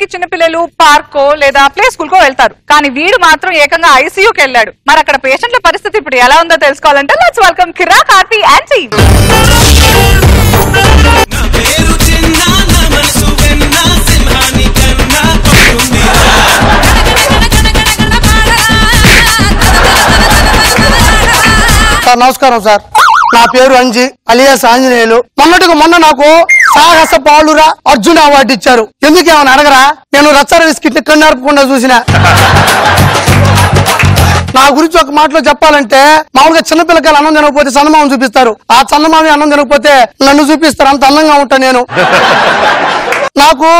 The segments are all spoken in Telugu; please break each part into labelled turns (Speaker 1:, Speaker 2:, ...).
Speaker 1: చూడడానికి చిన్నపిల్లలు పార్కో లేదా ప్లే స్కూల్ కో వెళ్తారు. కానీ వీడు మాత్రం ఏకంగా ఐసీయూకి వెళ్ళాడు. మరి అక్కడ పేషెంట్ల పరిస్థితి ఇప్పుడు ఎలా ఉందో తెలుసుకోవాలంటే let's welcome Kirak RP and team.
Speaker 2: నమస్కారం సార్, నా పేరు అంజి అలియాస్ ఆంజనేయులు. మొన్న నాకు సాహస బాలురా అర్జున అవార్డు ఇచ్చారు. ఎందుకేమని అడగరా? నేను రచ్చరవి స్కిట్ కన్నర్పకుండా చూసిన. నా గురించి ఒక మాటలో చెప్పాలంటే, మామూలుగా చిన్నపిల్లకాయలు అన్నం తినకపోతే చందమామ చూపిస్తారు, ఆ చందమామి అన్నం తినకపోతే నన్ను చూపిస్తారు. అంత అందంగా ఉంటా నేను. నాకు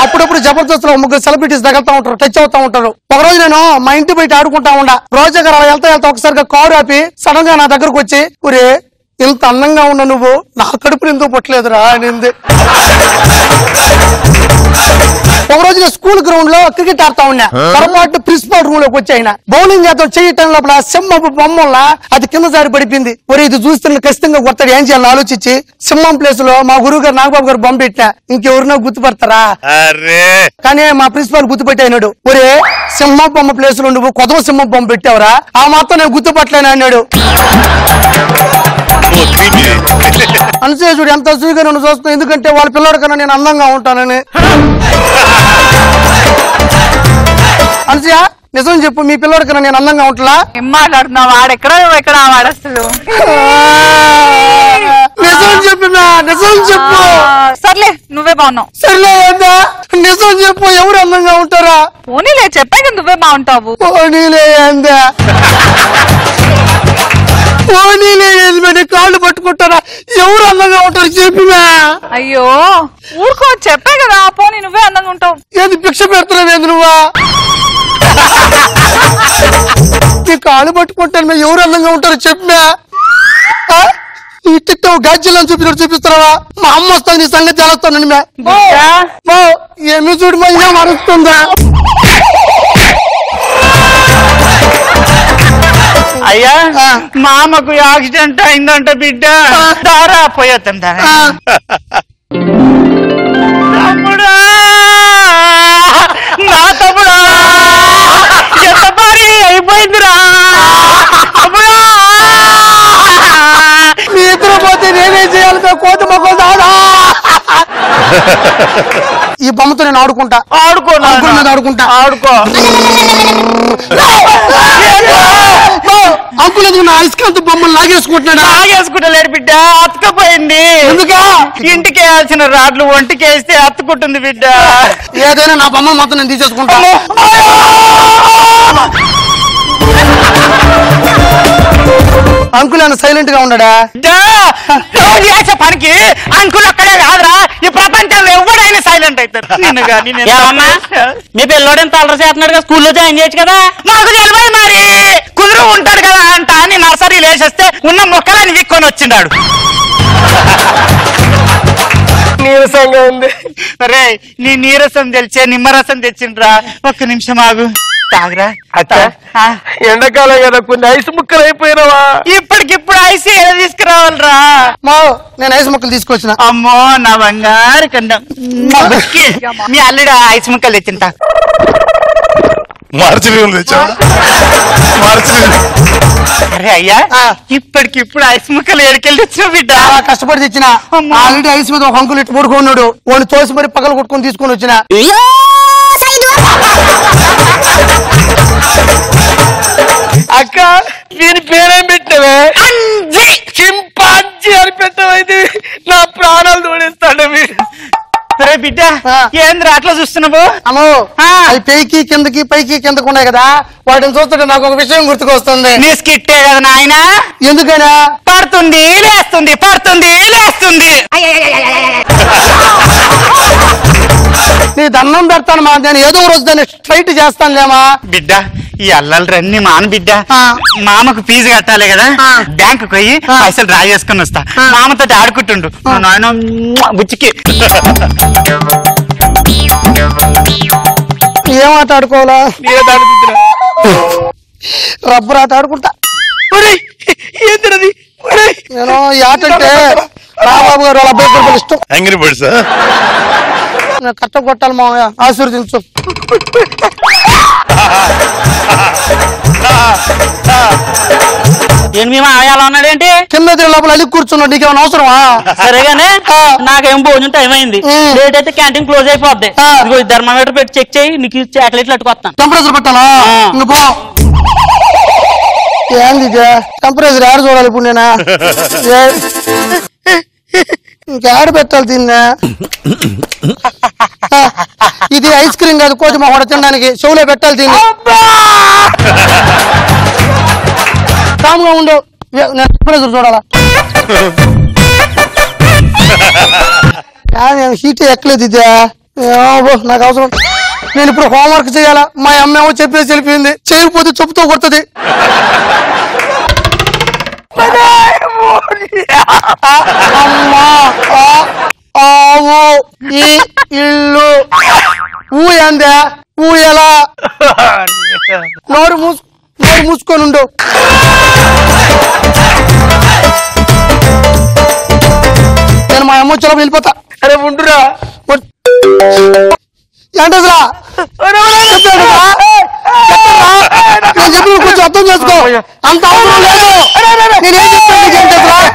Speaker 2: అప్పుడప్పుడు జబర్దస్త్ లో 3 సెలబ్రిటీస్ తగులుతా ఉంటారు, టచ్ అవుతా ఉంటారు. ఒకరోజు నేను మా ఇంటి బయట ఆడుకుంటా ఉండా. రోజా గారు అలా వెళ్తా ఒకసారిగా కారు ఆపి సడన్ గా నా దగ్గరకు వచ్చి, ఒరే ఇంత అందంగా ఉన్నా నువ్వు నా కడుపుని ఎందుకు పుట్టలేదురా అనింది. ఒకరోజు నేను స్కూల్ గ్రౌండ్ లో క్రికెట్ ఆడుతా ఉన్నా. పొరపాటు ప్రిన్సిపల్ రూమ్ లోకి వచ్చి ఆయన బౌలింగ్ చేద్దాం చేయటం లోపల సింహపు బొమ్మల్లా అది కింద జారి పడిపోయింది. ఒరే ఇది చూస్తున్న ఖచ్చితంగా కొత్తడు ఏం చేయాలని ఆలోచించి సింహం ప్లేస్ లో మా గురువు గారు నాగబాబు గారు బొమ్మ పెట్టా. ఇంకెవరినో గుర్తుపడతారా? కానీ మా ప్రిన్సిపాల్ గుర్తుపెట్టి అయినాడు. ఒరే సింహం బొమ్మ ప్లేస్ లో నువ్వు కొత్త సింహం బొమ్మ పెట్టావురా, ఆ మాత్రం నేను గుర్తుపట్టలేను అన్నాడు. అనుసూయ చూడు ఎంత అసూయగా నన్ను చూస్తున్నావు, ఎందుకంటే వాళ్ళ పిల్లడి కన్నా నేను అందంగా ఉంటానని. అనుసూయ నిజం చెప్పు, మీ పిల్లడి కన్నా నేను అందంగా ఉంటలా?
Speaker 1: ఏం మాట్లాడుతున్నావు? వాడెక్కడ ఎక్కడ వాడస్తలు?
Speaker 2: నిజం చెప్పు, నిజం చెప్పు.
Speaker 1: సర్లే నువ్వే బాగున్నావు.
Speaker 2: సర్లే నిజం చెప్పు, ఎవరు అందంగా ఉంటారా?
Speaker 1: పోనీలే చెప్పాక నువ్వే బాగుంటావు.
Speaker 2: పోనీలే అందా, పోనీలే కాళ్ళు పట్టుకుంటారా? ఎవరు అందంగా ఉంటారు చెప్పినా?
Speaker 1: అయ్యో ఊరుకో, చెప్పే కదా పోనీ నువ్వే అందంగా ఉంటావు.
Speaker 2: ఏది భిక్ష పెడుతున్నావేంది నువ్వా? నీ కాళ్ళు పట్టుకుంటాను, ఎవరు అందంగా ఉంటారు చెప్పినా? ఈ తిట్టావు గాజ్యాలను చూపిస్తావా? మా అమ్మ వస్తాను నీ సంగతి చేస్తానండి. ఏమి చూడు మా ఏం అరుస్తుందా?
Speaker 3: అయ్యా మామకు యాక్సిడెంట్ అయిందంట బిడ్డ, దారా పోయేద్దాం. తమ్ముడా నా తమ్ముడా ఎంత భారీ అయిపోయిందిరా తమ్ముడా.
Speaker 2: మీ ఇద్దరు పోతే నేనేం చేయాలి? కోత మొక్క ఈ బొమ్మతో నేను ఆడుకుంటా. ఆడుకో అంకుల్ ఎందుకు నా ఐస్కాంత బొమ్మలు
Speaker 3: లాగేసుకుంటలేడు బిడ్డ, అతుకపోయింది.
Speaker 2: ఎందుకా?
Speaker 3: ఇంటికి వేయాల్సిన రాడ్లు ఒంటికి వేస్తే అతుకుంటుంది బిడ్డ.
Speaker 2: ఏదైనా నా బొమ్మ మొత్తం నేను తీసేసుకుంటా. అంకుల్ ఆయన సైలెంట్ గా ఉన్నాడా?
Speaker 3: చేసే పనికి అంకుల్ అక్కడే కాదురా, ఈ ప్రపంచంలో ఎవడైనా సైలెంట్ అవుతారు. మీ పిల్లోడేం తలర చేస్తున్నాడు కదా, స్కూల్లో జాయిన్ చేయొచ్చు కదా. నాకు తెలియదు మరి, కుదురు ఉంటాడు కదా అంట అని నర్సరీ లేచేస్తే ఉన్న మొక్కలని విక్కొని వచ్చిండాడు.
Speaker 2: నీరసంగా ఉంది.
Speaker 3: రే నీ నీరసం తెలిసే నిమ్మరసం తెచ్చిండ్రా. ఒక్క నిమిషం ఆగు, తాగురా.
Speaker 2: ఎండాకాలం కదా, కొన్ని ఐస్ ముక్కలు అయిపోయినావా?
Speaker 3: ఇప్పటికిప్పుడు ఐస్ ఏదో తీసుకురావాలరా.
Speaker 2: నేను ఐస్ ముక్కలు తీసుకొచ్చిన.
Speaker 3: అమ్మో నా బంగారు కండం. మీ అల్లుడు ఐస్ ముక్కలు తెచ్చింటా. అరే అయ్యా ఇప్పటికిప్పుడు ఐస్ ముక్కలు ఎడికెళ్ళి తెచ్చిన బిడ్డ.
Speaker 2: కష్టపడి తెచ్చిన. ఆల్రెడీ ఐస్ మీద ఒక అంకుల్ ఇట్టు పడుకున్నాడు, వాడిని తోసి మరి పగలు కొట్టుకొని తీసుకొని వచ్చిన.
Speaker 3: అక్క దీని పేరేం పెట్టవే? చింపాంజీ అని పెట్టవైతే నా ప్రాణాలు తోడేస్తాడు మీరు. సరే బిడ్డ ఏంద్ర అట్లా చూస్తున్నావు?
Speaker 2: అమ్మో అవి పైకి కిందకి పైకి కిందకు ఉన్నాయి కదా, వాటిని చూస్తుంటే నాకు ఒక విషయం గుర్తుకొస్తుంది.
Speaker 3: నీ స్కిట్టే కదా నాయన.
Speaker 2: ఎందుకనా?
Speaker 3: పడుతుంది లేస్తుంది, పడుతుంది లేస్తుంది.
Speaker 2: నీ దండం పెడతాను మా, నేను ఏదో రోజు దాన్ని స్ట్రైట్ చేస్తానులేమా.
Speaker 3: బిడ్డ ఈ అల్లలు రన్ని మాన బిడ్డ, మామకు ఫీజు కట్టాలి కదా, బ్యాంకు పోయి పైసలు డ్రా చేసుకుని వస్తా. మామతో ఆడుకుంటుండు నాయన బుచ్చికి.
Speaker 2: ఏం ఆట ఆడుకోవాలా? రబ్బర్ ఆట ఆడుకుంటా.
Speaker 3: ఏంటది?
Speaker 2: నేను ఈ ఆట అంటే రాబాబు గారు వాళ్ళ అబ్బాయి ఇష్టం. కట్ట కొట్టాలి మామయ్య, ఆశీర్వదించు.
Speaker 3: ఏంటి మేము అలా ఉన్నాడేంటి?
Speaker 2: కింద లోపల అలిగి కూర్చున్నాడు, నీకేమైనా అవసరమా?
Speaker 3: సరేగానే నాకేం భోజనం టైం అయింది, లేట్ అయితే క్యాంటీన్ క్లోజ్ అయిపోద్ది. ఇదిగో థర్మామీటర్ పెట్టి చెక్ చేయి, నీకు చాక్లెట్లు అట్టుకొస్తాను.
Speaker 2: టెంపరేచర్ పెట్టాలా? ఇంక పో. ఏంది టెంపరేచర్ ఆడ చూడాలి ఇప్పుడు నేనా? ఇంకాడ పెట్టాలి దీన్ని. ఇది ఐస్ క్రీమ్ కాదు, కోతి మొహడ తినడానికి చెవులో పెట్టాలి దీన్ని. కామ్గా ఉండు, నేను టెంపరేచర్ చూడాలా? హీట్ ఎక్కలేదు ఇదే, నాకు అవసరం. నేను ఇప్పుడు హోంవర్క్ చేయాలా? మా అమ్మేమో చెప్పేసి వెళ్ళిపోయింది, చేయకపోతే చెప్పుతో కొడుతుంది. అమ్మా ఆవు ఈ ఇల్లు ఊయందే ఊయలా. నోరు మూసుకొని ఉండు. నేను మా అమ్మ వచ్చేలా వెళ్ళిపోతా. అరే ఉండురా. ఏంటసరా నేను చెప్పి కొంచెం అర్థం చేసుకో. అంత అవసరం లేదు. నేనేం చెప్తాను?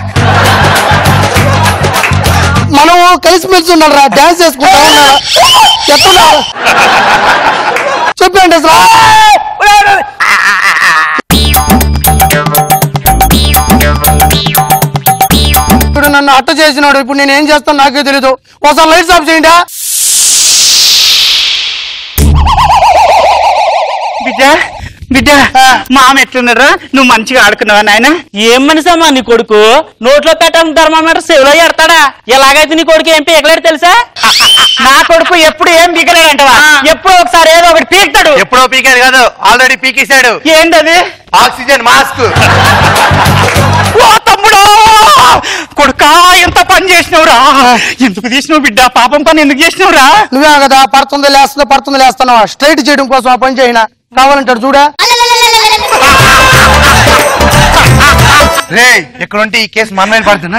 Speaker 2: మనం కలిసిమెలిసి ఉన్నారా, డాన్స్ చేసుకుంటా ఉన్నారా? ఎట్లా చెప్పండి అసలు. ఇప్పుడు నన్ను అట్ట చేసినాడు, ఇప్పుడు నేను ఏం చేస్తాను నాకే తెలీదు. ఒకసారి లైట్స్ ఆఫ్ చేయండి.
Speaker 3: బిడ్డ మామ ఎట్లున్నారా? నువ్వు మంచిగా ఆడుకున్నావా నాయన? ఏం మనిషమ్మా నీ కొడుకు, నోట్లో పెట్టాలని థర్మామీటర్ సేవలో ఎడతాడా? ఎలాగైతే నీ కొడుకు ఏం పీకలేడు తెలుసా? నా కొడుకు ఎప్పుడు ఏం పీకలేడు అంటవా? ఎప్పుడో ఒకసారి ఏదో ఒకటి పీకుతాడు.
Speaker 4: ఎప్పుడో పీకాడు కాదు, ఆల్రెడీ పీకేశాడు.
Speaker 3: ఏంటది?
Speaker 4: Oxygen mask.
Speaker 3: ఓ తమ్ముడు కొడుకా, ఎంత పని చేసినవురా? ఎందుకు చేసినావు బిడ్డ? పాపం పని ఎందుకు చేసినవురా?
Speaker 2: నువ్వే కదా పడుతుంది లేస్తున్నావా? స్ట్రైట్ చేయడం కోసం ఆ పని చేయనా? కావాలంటాడు చూడా.
Speaker 4: రే ఇక్కడ ఉంటే ఈ కేసు మన మీద పడుతున్నా.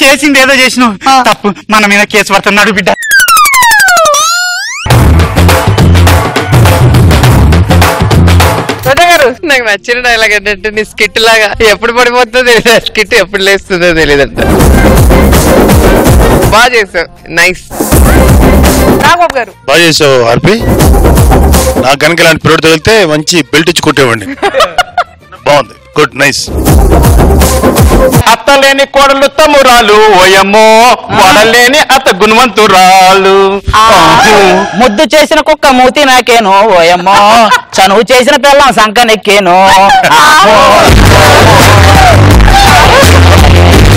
Speaker 3: చేసింది ఏదో చేసినావు తప్పు, మన మీద కేసు పడుతున్నాడు బిడ్డ.
Speaker 5: నాకు నచ్చిన డైలాగ్ ఏంటంటే, నీ స్కిట్ లాగా ఎప్పుడు పడిపోతుందో తెలియదు, స్కిట్ ఎప్పుడు లేస్తుందో తెలియదంట. బాగా చేసావు, నైస్.
Speaker 1: రాఘవ్ గారు
Speaker 6: బాగా చేసావు హార్పి. నాకు కనుక ఇలాంటి పిల్లడు తగిలితే మంచి బెల్ట్ ఇచ్చి కొట్టేవాడిని. బాగుంది, గుడ్, నైస్.
Speaker 4: అత్తలేని కోడలు తమ్మురాలు, ఓయమ్మో కోడలేని అత్త గుణవంతురాలు.
Speaker 3: ముద్దు చేసిన కుక్క మూతి నాకేను, ఓయమ్మో చనువు చేసిన పిల్లం సంకనెక్కేను.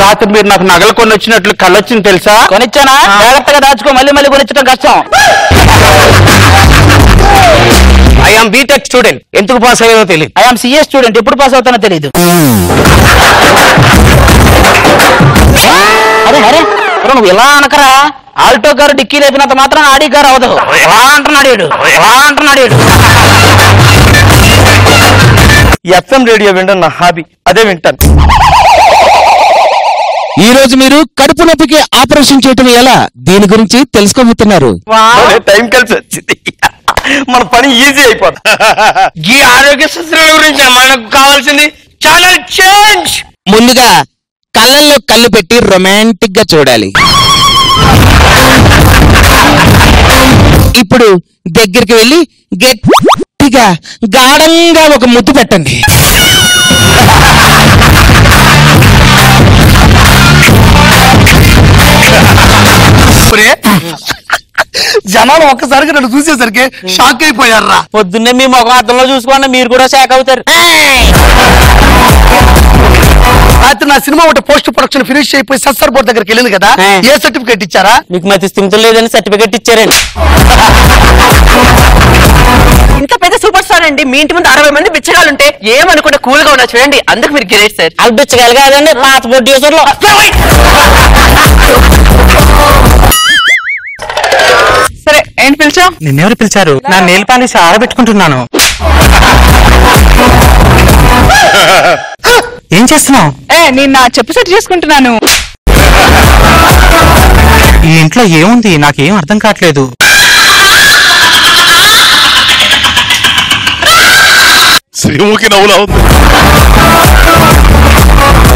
Speaker 4: రాత్రి మీరు నాకు నగలు కొని వచ్చినట్లు కళ్ళొచ్చింది తెలుసా?
Speaker 3: కొనిచ్చానా? జాగ్రత్తగా దాచుకో, మళ్ళీ కొనిచ్చడం కష్టం.
Speaker 4: ఐఎమ్ బీటెక్ స్టూడెంట్, ఎందుకు పాస్ అయ్యేదో తెలియదు.
Speaker 3: ఐఎమ్ సిఏ స్టూడెంట్, ఎప్పుడు పాస్ అవుతానో తెలియదు. అరే అరే నువ్వు ఇలా అనకరా. ఆల్టో గారు డిక్కీ లేపినంత మాత్రం ఆడి గారు అవదు. ఎలా అంటున్నాడు?
Speaker 4: ఎఫ్ఎం రేడియో వినడం నా హాబీ, అదే వింటాను.
Speaker 7: ఈ రోజు మీరు కడుపు నొప్పికి ఆపరేషన్ చేయటం ఎలా, దీని గురించి తెలుసుకోబోతున్నారు.
Speaker 4: టైం కలిసి వచ్చింది, మన పని ఈజీ అయిపోతుంది. ఈ ఆరోగ్య సూత్రాల గురించి మనకు కావాల్సింది ఛానల్ చేంజ్.
Speaker 7: ముందుగా కళ్ళల్లో కళ్ళు పెట్టి రొమాంటిక్ గా చూడాలి. ఇప్పుడు దగ్గరికి వెళ్ళి గట్టిగా గాఢంగా ఒక ముద్దు పెట్టండి.
Speaker 2: జనాలు ఒక్కసారిగా నన్ను చూసేసరికి షాక్ అయిపోయారా.
Speaker 3: పొద్దున్నే మీ ముఖం అర్థంలో చూసుకోండి, మీరు కూడా షాక్ అవుతారు.
Speaker 2: రాత్రి నా సినిమా ఒకటి పోస్ట్ ప్రొడక్షన్ ఫినిష్ అయిపోయి సెన్సార్ బోర్డు దగ్గరికి వెళ్ళింది కదా, ఏ సర్టిఫికేట్ ఇచ్చారా?
Speaker 3: మీకు మతి స్థిమితం లేదని సర్టిఫికేట్ ఇచ్చారండి.
Speaker 5: ఇంత పెద్ద సూపర్ స్టార్ అండి, మీ ఇంటి ముందు 60 మంది బిచ్చగాలుంటే ఏమనుకుంటే కూల్ గా ఉన్నా చూడండి, అందుకు మీరు గ్రేట్ సార్.
Speaker 3: అది బిచ్చగాలు కాదండి, పాత ప్రొడ్యూసర్లు.
Speaker 1: సరే ఏంటి పిలిచా?
Speaker 3: నిన్నెవరు పిలిచారు? నా నేల్ పాలిష్ ఆరబెట్టుకుంటున్నాను. ఏం చేస్తున్నావు?
Speaker 1: నేను నా చెప్పు సెట్ చేసుకుంటున్నాను.
Speaker 3: ఈ దీంట్లో ఏముంది నాకేం అర్థం కావట్లేదు.
Speaker 6: శ్రీముఖి నవ్వులా ఉంది.